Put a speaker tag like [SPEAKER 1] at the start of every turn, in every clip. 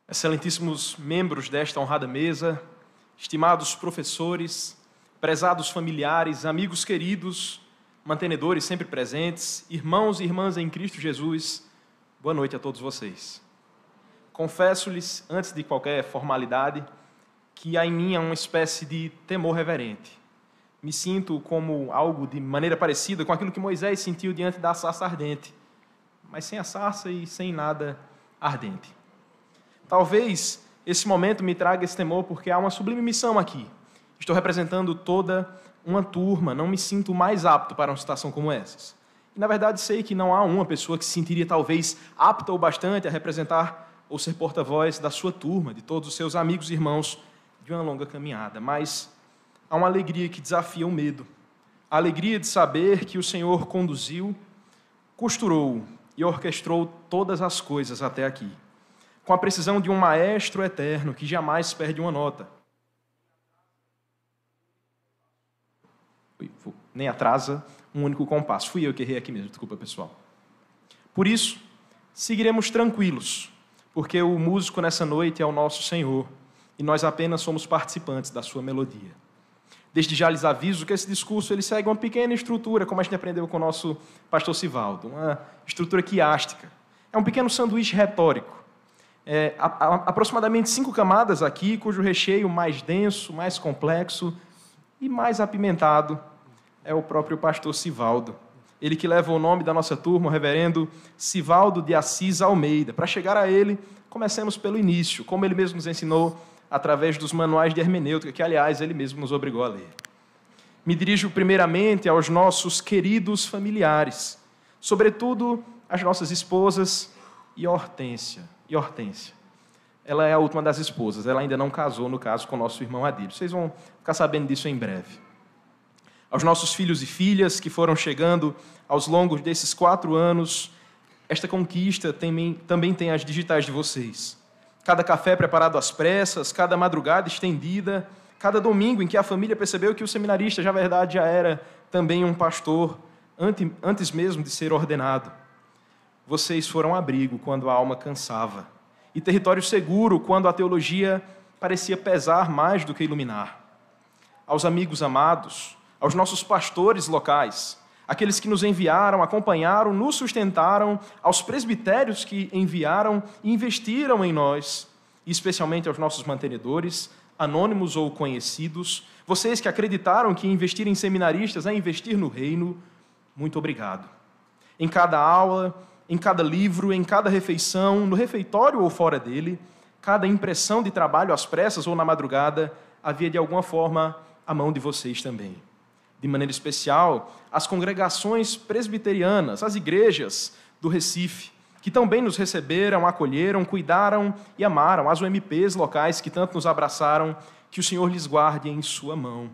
[SPEAKER 1] Excelentíssimos membros desta honrada mesa, estimados professores, prezados familiares, amigos queridos, mantenedores sempre presentes, irmãos e irmãs em Cristo Jesus, boa noite a todos vocês. Confesso-lhes, antes de qualquer formalidade, que há em mim uma espécie de temor reverente. Me sinto como algo de maneira parecida com aquilo que Moisés sentiu diante da sarça ardente, mas sem a sarça e sem nada ardente. Talvez esse momento me traga esse temor porque há uma sublime missão aqui. Estou representando toda uma turma, não me sinto mais apto para uma situação como essas. E, na verdade, sei que não há uma pessoa que se sentiria talvez apta o bastante a representar ou ser porta-voz da sua turma, de todos os seus amigos e irmãos de uma longa caminhada. Mas há uma alegria que desafia o medo. A alegria de saber que o Senhor conduziu, costurou e orquestrou todas as coisas até aqui, com a precisão de um maestro eterno que jamais perde uma nota. Nem atrasa um único compasso. Fui eu que errei aqui mesmo, desculpa, pessoal. Por isso, seguiremos tranquilos, porque o músico nessa noite é o nosso Senhor, e nós apenas somos participantes da sua melodia. Desde já lhes aviso que esse discurso ele segue uma pequena estrutura, como a gente aprendeu com o nosso pastor Sivaldo, uma estrutura quiástica. É um pequeno sanduíche retórico. Aproximadamente 5 camadas aqui, cujo recheio mais denso, mais complexo e mais apimentado é o próprio pastor Sivaldo. Ele que leva o nome da nossa turma, o reverendo Sivaldo de Assis Almeida. Para chegar a ele, comecemos pelo início, como ele mesmo nos ensinou através dos manuais de hermenêutica, que, aliás, ele mesmo nos obrigou a ler. Me dirijo primeiramente aos nossos queridos familiares, sobretudo às nossas esposas e Hortência. Ela é a última das esposas, ela ainda não casou, no caso, com o nosso irmão Adib. Vocês vão ficar sabendo disso em breve. Aos nossos filhos e filhas que foram chegando aos longos desses 4 anos, esta conquista também tem as digitais de vocês. Cada café preparado às pressas, cada madrugada estendida, cada domingo em que a família percebeu que o seminarista, já verdade, já era também um pastor, antes mesmo de ser ordenado. Vocês foram abrigo quando a alma cansava, e território seguro quando a teologia parecia pesar mais do que iluminar. Aos amigos amados, aos nossos pastores locais, aqueles que nos enviaram, acompanharam, nos sustentaram, aos presbitérios que enviaram e investiram em nós, e especialmente aos nossos mantenedores, anônimos ou conhecidos, vocês que acreditaram que investir em seminaristas é investir no reino, muito obrigado. Em cada aula, em cada livro, em cada refeição, no refeitório ou fora dele, cada impressão de trabalho às pressas ou na madrugada, havia de alguma forma a mão de vocês também. De maneira especial, as congregações presbiterianas, as igrejas do Recife, que também nos receberam, acolheram, cuidaram e amaram, as UMPs locais que tanto nos abraçaram, que o Senhor lhes guarde em sua mão.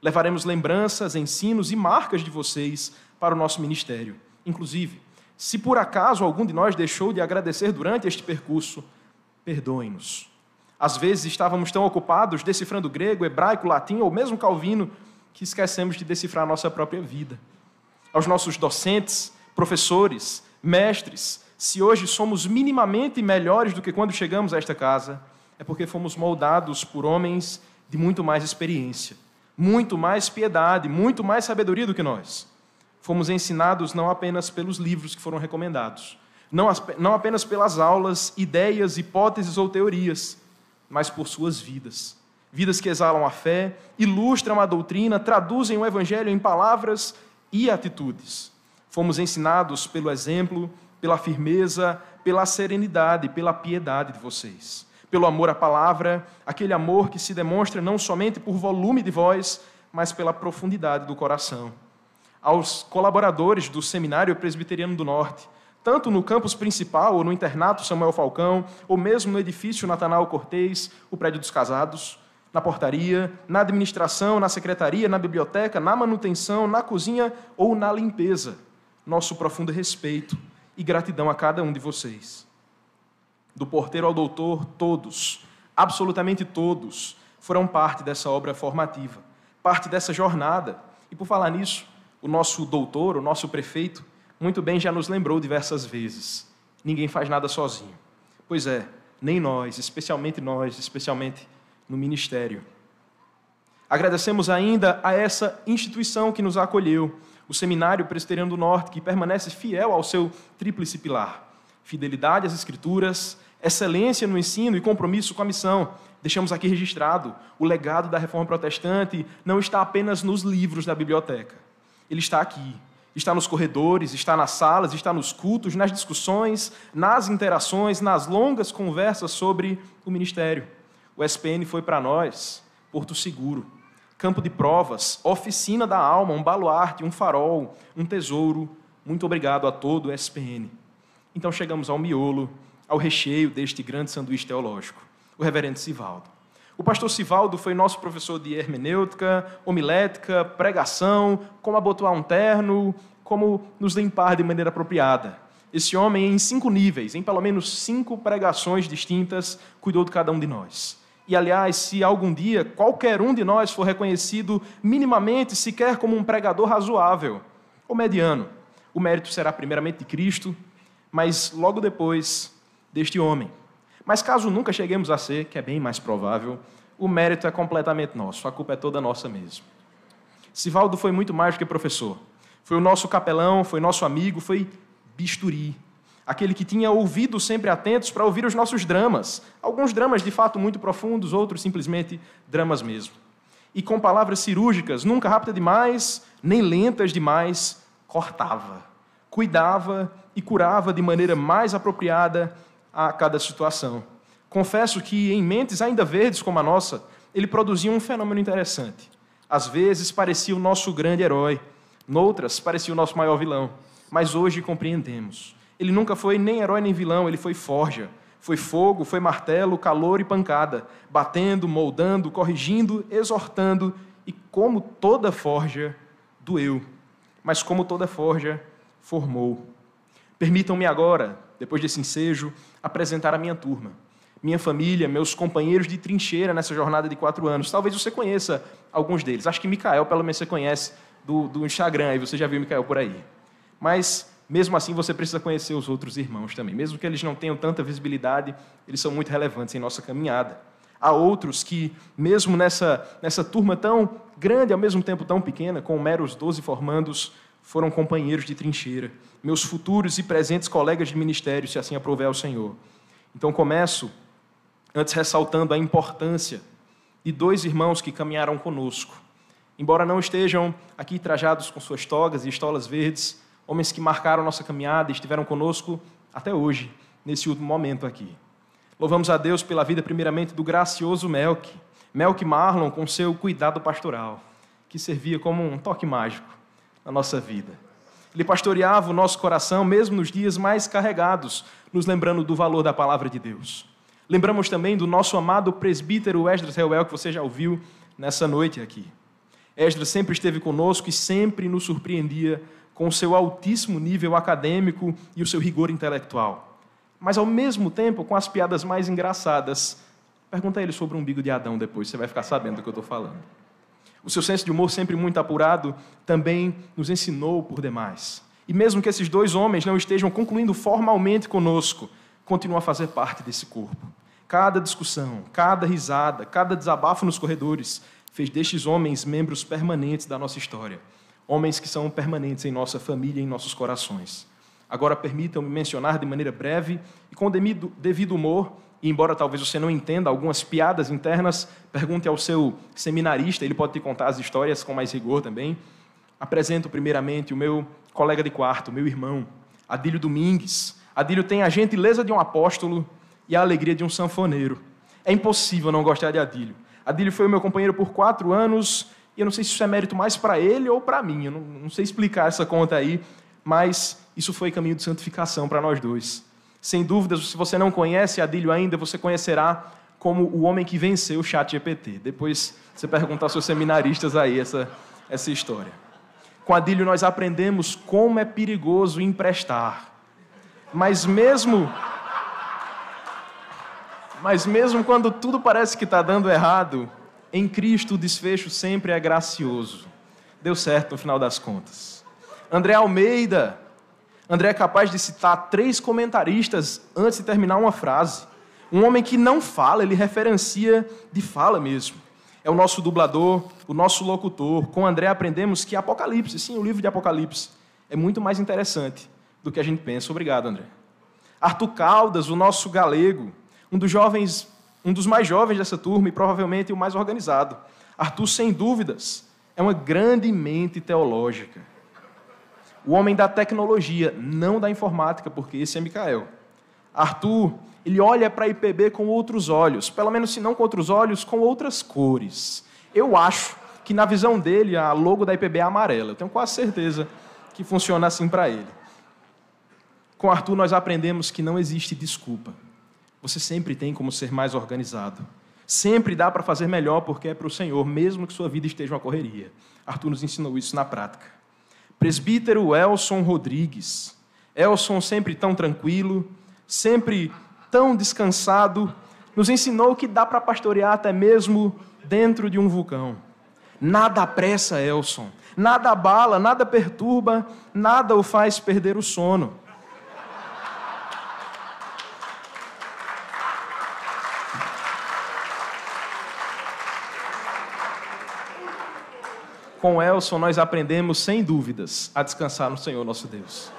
[SPEAKER 1] Levaremos lembranças, ensinos e marcas de vocês para o nosso ministério. Inclusive, se por acaso algum de nós deixou de agradecer durante este percurso, perdoe-nos. Às vezes estávamos tão ocupados decifrando grego, hebraico, latim ou mesmo calvino que esquecemos de decifrar a nossa própria vida. Aos nossos docentes, professores, mestres, se hoje somos minimamente melhores do que quando chegamos a esta casa, é porque fomos moldados por homens de muito mais experiência, muito mais piedade, muito mais sabedoria do que nós. Fomos ensinados não apenas pelos livros que foram recomendados, não apenas pelas aulas, ideias, hipóteses ou teorias, mas por suas vidas. Vidas que exalam a fé, ilustram a doutrina, traduzem o evangelho em palavras e atitudes. Fomos ensinados pelo exemplo, pela firmeza, pela serenidade, pela piedade de vocês. Pelo amor à palavra, aquele amor que se demonstra não somente por volume de voz, mas pela profundidade do coração. Aos colaboradores do Seminário Presbiteriano do Norte, tanto no campus principal ou no internato Samuel Falcão, ou mesmo no edifício Natanael Cortez, o prédio dos casados, na portaria, na administração, na secretaria, na biblioteca, na manutenção, na cozinha ou na limpeza. Nosso profundo respeito e gratidão a cada um de vocês. Do porteiro ao doutor, todos, absolutamente todos, foram parte dessa obra formativa, parte dessa jornada. E por falar nisso, o nosso doutor, o nosso prefeito, muito bem já nos lembrou diversas vezes. Ninguém faz nada sozinho. Pois é, nem nós, especialmente no ministério. Agradecemos ainda a essa instituição que nos acolheu, o Seminário Presbiteriano do Norte, que permanece fiel ao seu tríplice pilar: fidelidade às Escrituras, excelência no ensino e compromisso com a missão. Deixamos aqui registrado: o legado da Reforma Protestante não está apenas nos livros da biblioteca. Ele está aqui, está nos corredores, está nas salas, está nos cultos, nas discussões, nas interações, nas longas conversas sobre o ministério. O SPN foi para nós porto seguro, campo de provas, oficina da alma, um baluarte, um farol, um tesouro. Muito obrigado a todo o SPN. Então chegamos ao miolo, ao recheio deste grande sanduíche teológico, o reverendo Sivaldo. O pastor Sivaldo foi nosso professor de hermenêutica, homilética, pregação, como abotoar um terno, como nos limpar de maneira apropriada. Esse homem, em 5 níveis, em pelo menos 5 pregações distintas, cuidou de cada um de nós. E, aliás, se algum dia qualquer um de nós for reconhecido minimamente, sequer como um pregador razoável ou mediano, o mérito será primeiramente de Cristo, mas logo depois deste homem. Mas caso nunca cheguemos a ser, que é bem mais provável, o mérito é completamente nosso, a culpa é toda nossa mesmo. Sivaldo foi muito mais do que professor. Foi o nosso capelão, foi nosso amigo, foi bisturi. Aquele que tinha ouvidos sempre atentos para ouvir os nossos dramas. Alguns dramas de fato muito profundos, outros simplesmente dramas mesmo. E com palavras cirúrgicas, nunca rápidas demais, nem lentas demais, cortava, cuidava e curava de maneira mais apropriada a cada situação. Confesso que em mentes ainda verdes como a nossa, ele produzia um fenômeno interessante. Às vezes parecia o nosso grande herói, noutras parecia o nosso maior vilão, mas hoje compreendemos. Ele nunca foi nem herói nem vilão, ele foi forja. Foi fogo, foi martelo, calor e pancada, batendo, moldando, corrigindo, exortando, e como toda forja, doeu. Mas como toda forja, formou. Permitam-me agora, depois desse ensejo, apresentar a minha turma. Minha família, meus companheiros de trincheira nessa jornada de 4 anos. Talvez você conheça alguns deles. Acho que Micael, pelo menos você conhece do Instagram, aí você já viu Micael por aí. Mas mesmo assim, você precisa conhecer os outros irmãos também. Mesmo que eles não tenham tanta visibilidade, eles são muito relevantes em nossa caminhada. Há outros que, mesmo nessa turma tão grande, ao mesmo tempo tão pequena, com meros 12 formandos, foram companheiros de trincheira, meus futuros e presentes colegas de ministério, se assim aprouver ao Senhor. Então, começo, antes ressaltando a importância de 2 irmãos que caminharam conosco. Embora não estejam aqui trajados com suas togas e estolas verdes, homens que marcaram nossa caminhada e estiveram conosco até hoje, nesse último momento aqui. Louvamos a Deus pela vida, primeiramente, do gracioso Melk Marlon, com seu cuidado pastoral, que servia como um toque mágico na nossa vida. Ele pastoreava o nosso coração, mesmo nos dias mais carregados, nos lembrando do valor da palavra de Deus. Lembramos também do nosso amado presbítero Esdras Reuel, que você já ouviu nessa noite aqui. Esdras sempre esteve conosco e sempre nos surpreendia com o seu altíssimo nível acadêmico e o seu rigor intelectual. Mas, ao mesmo tempo, com as piadas mais engraçadas. Pergunta a ele sobre o umbigo de Adão depois, você vai ficar sabendo do que eu estou falando. O seu senso de humor, sempre muito apurado, também nos ensinou por demais. E mesmo que esses 2 homens não estejam concluindo formalmente conosco, continuam a fazer parte desse corpo. Cada discussão, cada risada, cada desabafo nos corredores fez destes homens membros permanentes da nossa história. Homens que são permanentes em nossa família e em nossos corações. Agora permitam-me mencionar de maneira breve e com devido humor, e embora talvez você não entenda algumas piadas internas, pergunte ao seu seminarista, ele pode te contar as histórias com mais rigor também. Apresento primeiramente o meu colega de quarto, meu irmão, Adílio Domingues. Adílio tem a gentileza de um apóstolo e a alegria de um sanfoneiro. É impossível não gostar de Adílio. Adílio foi o meu companheiro por 4 anos, e eu não sei se isso é mérito mais para ele ou para mim, eu não sei explicar essa conta aí, mas isso foi caminho de santificação para nós 2. Sem dúvidas, se você não conhece Adílio ainda, você conhecerá como o homem que venceu o ChatGPT. Depois você pergunta aos seus seminaristas aí essa história. Com Adílio nós aprendemos como é perigoso emprestar. Mas mesmo quando tudo parece que está dando errado, em Cristo o desfecho sempre é gracioso. Deu certo no final das contas. André Almeida. André é capaz de citar 3 comentaristas antes de terminar uma frase. Um homem que não fala, ele referencia de fala mesmo. É o nosso dublador, o nosso locutor. Com André aprendemos que Apocalipse, sim, o livro de Apocalipse, é muito mais interessante do que a gente pensa. Obrigado, André. Arthur Caldas, o nosso galego, um dos mais jovens dessa turma e provavelmente o mais organizado. Arthur, sem dúvidas, é uma grande mente teológica. O homem da tecnologia, não da informática, porque esse é Micael. Arthur, ele olha para a IPB com outros olhos, pelo menos se não com outros olhos, com outras cores. Eu acho que na visão dele a logo da IPB é amarela. Eu tenho quase certeza que funciona assim para ele. Com Arthur nós aprendemos que não existe desculpa. Você sempre tem como ser mais organizado. Sempre dá para fazer melhor porque é para o Senhor, mesmo que sua vida esteja uma correria. Arthur nos ensinou isso na prática. Presbítero Elson Rodrigues. Elson sempre tão tranquilo, sempre tão descansado, nos ensinou que dá para pastorear até mesmo dentro de um vulcão. Nada apressa Elson, nada abala, nada perturba, nada o faz perder o sono. Com Elson, nós aprendemos, sem dúvidas, a descansar no Senhor nosso Deus.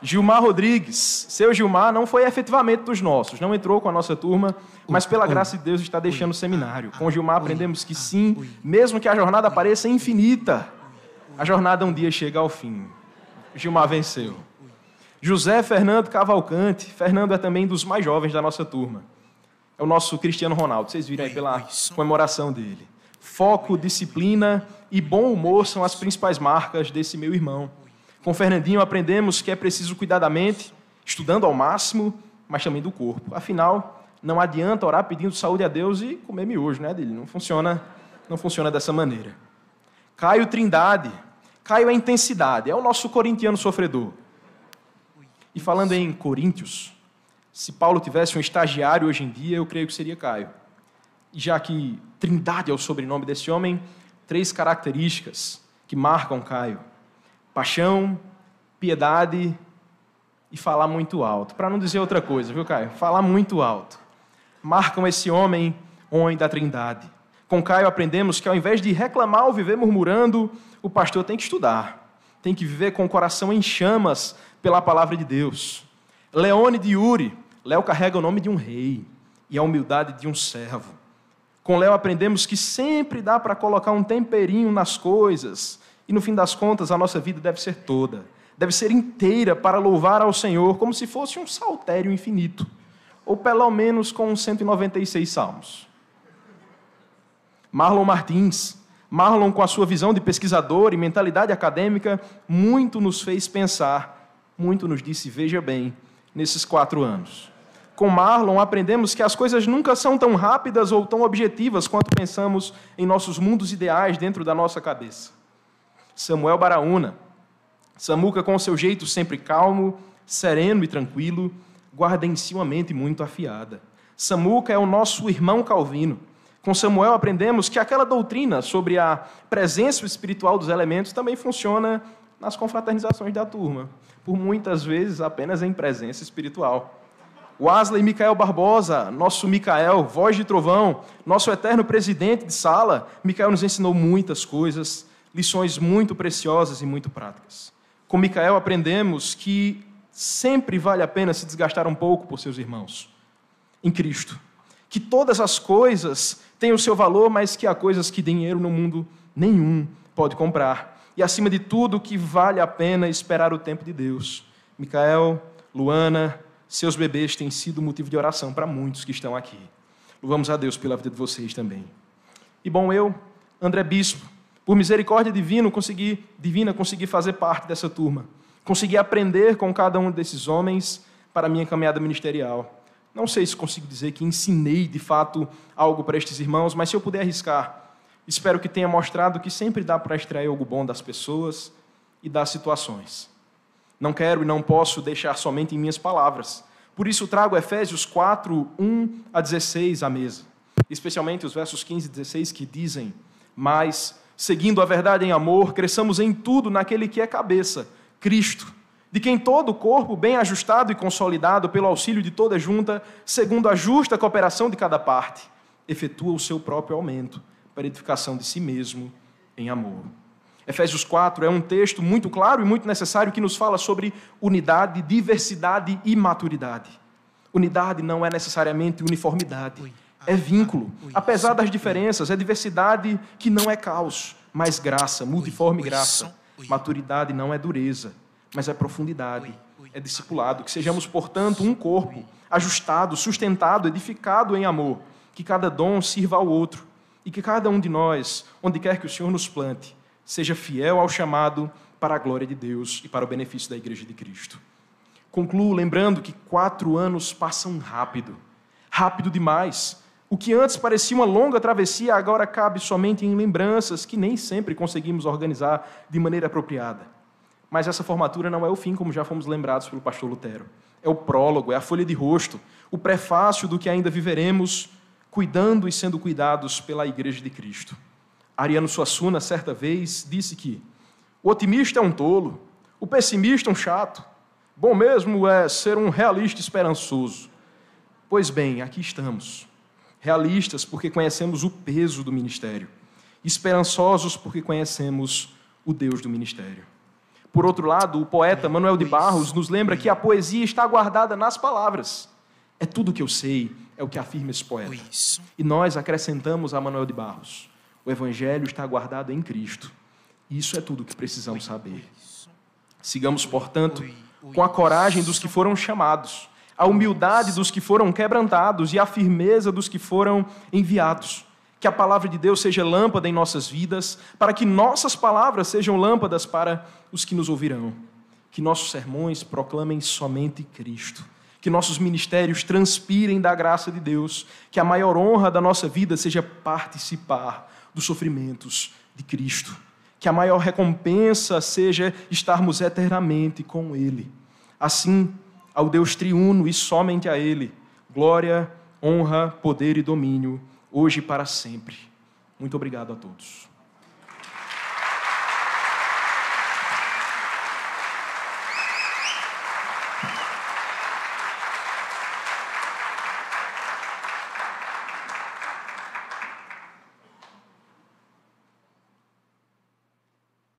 [SPEAKER 1] Gilmar Rodrigues. Seu Gilmar não foi efetivamente dos nossos, não entrou com a nossa turma, mas pela graça de Deus está deixando o seminário. Com Gilmar aprendemos que sim, mesmo que a jornada pareça infinita, a jornada um dia chega ao fim. Gilmar venceu. José Fernando Cavalcante. Fernando é também dos mais jovens da nossa turma. É o nosso Cristiano Ronaldo. Vocês viram aí pela comemoração dele. Foco, disciplina e bom humor são as principais marcas desse meu irmão. Com Fernandinho aprendemos que é preciso cuidar da mente, estudando ao máximo, mas também do corpo. Afinal, não adianta orar pedindo saúde a Deus e comer miojo, né, dele? Não funciona dessa maneira. Caio Trindade. Caio é intensidade, é o nosso corintiano sofredor. E falando em Coríntios, se Paulo tivesse um estagiário hoje em dia, eu creio que seria Caio. E já que Trindade é o sobrenome desse homem, 3 características que marcam Caio: paixão, piedade e falar muito alto. Para não dizer outra coisa, viu, Caio? Falar muito alto. Marcam esse homem da Trindade. Com Caio aprendemos que ao invés de reclamar ou viver murmurando, o pastor tem que estudar. Tem que viver com o coração em chamas pela palavra de Deus. Leone de Yuri. Léo carrega o nome de um rei e a humildade de um servo. Com Léo aprendemos que sempre dá para colocar um temperinho nas coisas e, no fim das contas, a nossa vida deve ser toda, deve ser inteira para louvar ao Senhor, como se fosse um saltério infinito, ou pelo menos com 196 salmos. Marlon Martins. Marlon, com a sua visão de pesquisador e mentalidade acadêmica, muito nos fez pensar, muito nos disse, veja bem, nesses 4 anos. Com Marlon, aprendemos que as coisas nunca são tão rápidas ou tão objetivas quanto pensamos em nossos mundos ideais dentro da nossa cabeça. Samuel Baraúna. Samuca, com o seu jeito sempre calmo, sereno e tranquilo, guarda em si uma mente muito afiada. Samuca é o nosso irmão Calvino. Com Samuel aprendemos que aquela doutrina sobre a presença espiritual dos elementos também funciona nas confraternizações da turma, por muitas vezes apenas em presença espiritual. Wesley Micael Barbosa, nosso Micael, voz de trovão, nosso eterno presidente de sala. Micael nos ensinou muitas coisas, lições muito preciosas e muito práticas. Com Micael aprendemos que sempre vale a pena se desgastar um pouco por seus irmãos em Cristo. Que todas as coisas têm o seu valor, mas que há coisas que dinheiro no mundo nenhum pode comprar. E acima de tudo, que vale a pena esperar o tempo de Deus. Micael, Luana, seus bebês têm sido motivo de oração para muitos que estão aqui. Louvamos a Deus pela vida de vocês também. E bom, eu, André Bispo, por misericórdia divina, consegui fazer parte dessa turma. Consegui aprender com cada um desses homens para a minha caminhada ministerial. Não sei se consigo dizer que ensinei, de fato, algo para estes irmãos, mas se eu puder arriscar, espero que tenha mostrado que sempre dá para extrair algo bom das pessoas e das situações. Não quero e não posso deixar somente em minhas palavras. Por isso trago Efésios 4, 1 a 16 à mesa. Especialmente os versos 15 e 16 que dizem: mas, seguindo a verdade em amor, cresçamos em tudo naquele que é cabeça, Cristo. de quem todo o corpo, bem ajustado e consolidado pelo auxílio de toda junta, segundo a justa cooperação de cada parte, efetua o seu próprio aumento para a edificação de si mesmo em amor. Efésios 4 é um texto muito claro e muito necessário que nos fala sobre unidade, diversidade e maturidade. Unidade não é necessariamente uniformidade, é vínculo. Apesar das diferenças, é diversidade que não é caos, mas graça, multiforme graça. Maturidade não é dureza, mas é profundidade, é discipulado. Que sejamos, portanto, um corpo ajustado, sustentado, edificado em amor, que cada dom sirva ao outro e que cada um de nós, onde quer que o Senhor nos plante, seja fiel ao chamado para a glória de Deus e para o benefício da Igreja de Cristo. Concluo lembrando que 4 anos passam rápido, rápido demais. O que antes parecia uma longa travessia, agora cabe somente em lembranças que nem sempre conseguimos organizar de maneira apropriada. Mas essa formatura não é o fim, como já fomos lembrados pelo pastor Lutero. É o prólogo, é a folha de rosto, o prefácio do que ainda viveremos, cuidando e sendo cuidados pela Igreja de Cristo. Ariano Suassuna, certa vez, disse que o otimista é um tolo, o pessimista é um chato, bom mesmo é ser um realista esperançoso. Pois bem, aqui estamos, realistas porque conhecemos o peso do ministério, esperançosos porque conhecemos o Deus do ministério. Por outro lado, o poeta Manuel de Barros nos lembra que a poesia está guardada nas palavras. É tudo o que eu sei, é o que afirma esse poeta. E nós acrescentamos a Manuel de Barros: o Evangelho está guardado em Cristo. Isso é tudo o que precisamos saber. Sigamos, portanto, com a coragem dos que foram chamados, a humildade dos que foram quebrantados e a firmeza dos que foram enviados. Que a palavra de Deus seja lâmpada em nossas vidas, para que nossas palavras sejam lâmpadas para os que nos ouvirão. Que nossos sermões proclamem somente Cristo. Que nossos ministérios transpirem da graça de Deus. Que a maior honra da nossa vida seja participar dos sofrimentos de Cristo. Que a maior recompensa seja estarmos eternamente com Ele. Assim, ao Deus triuno e somente a Ele, glória, honra, poder e domínio, hoje e para sempre. Muito obrigado a todos.